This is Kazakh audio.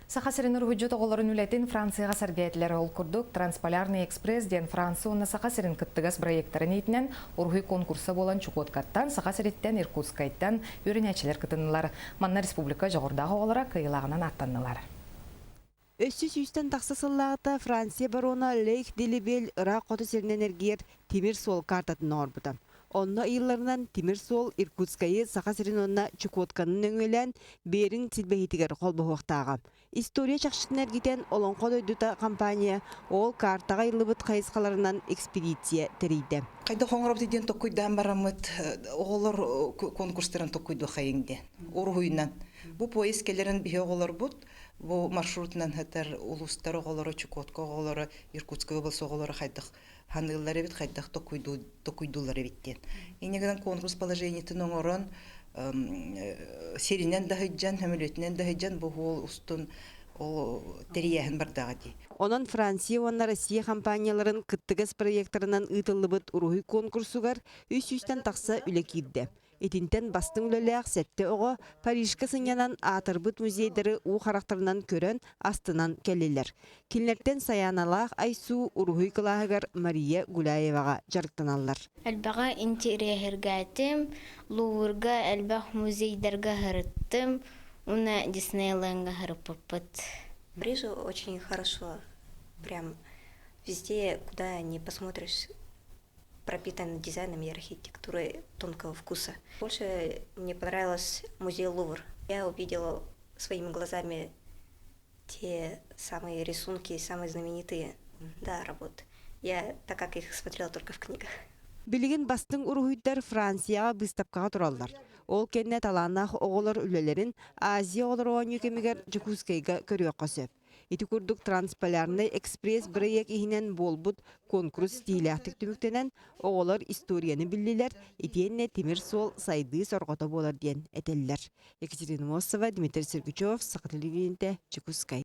Сахасырын ургуджу тоголорун үлетин Францияга саргайтлер ол курдук Трансполярный экспресс ден Франция онна сахасырын кыттыгас проекттарын итинен ургуй конкурса болан Чукоткаттан, Сахасыриттен, Иркутскайттан үрінәчілер кытынылар. Манна республика жоғырдағы олара кыйлагынан аттанылар. Өссүс үстен тақсасыллағыта Франция барона Лейх Делибел ырақ қоты серін энергиер темір сол картатын орбыды. Онна йылларынан темір сол Иркутскайы Сахасырын онна Чукотканын өңелен берін силбехитигер қолбы хоқтаға. История чақшытын әргетен олон қол өйдіта компания ол картаға йылыбыт қайысқаларынан экспедиция тәрейді. Қайда қоңырап дейден тоққойдан барамыд, оғылар конкурстарын тоққойды қайыңден, орғойынан. Бұл поезд келерін бейе оғылар бұд, бұл маршрутынан хәттер улустар оғылары, Чукотка оғылары, Иркутскай облысы оғылары қайдық ханылар әбет, қайдық тоққойдулар әбеттен. Енегіден конкурс положениетін оңырын серінен дағыджан, әмілетінен дағыджан бұл ұстын тәрияхін бардағы дей. Онан Франция онна Россия компанияларын кыттыгас проекттарынан ытылыбыт урухи конкурсугар үс-үстен тақса үлекирді. Этинтен бастың үлелеяқ сәтті оғы Парижка сынянан атырбыт музейдері у характарынан көрін астынан келелер. Кинлерден саяналақ Айсу урухи кылағығар Мария Гуляеваға жарықтаналар. Әлбаға интерьергәтім, Луврға әлбақ музейдерға ғырыттым, уна Диснейлендға ғырыппыппыт. Париж очень хорошо, прям везде, куда не посмотришь, пропитан дизайном и архитектурой тонкого вкуса. Больше мне понравился музей Лувр. Я увидела своими глазами те самые рисунки, самые знаменитые работы. Я так как их смотрела только в книгах. Билигин бастың урухуйдар Францияға быстапқаға тұралар. Ол кенне таланақ оғылар үлелерін Азия олар оғын екемегер Чукоткайга көріе қосып. Ити күрдік Трансполярный экспресс бірейек ихінен болбуд конкурс стилияқтық түміктенен оғылар историяны білділер, етенне темір сол сайды сорғата болар ден әтелілер. Екатерина Мосова, Дмитрий Сергучев, Сақы телевидениеде, Чукоткай.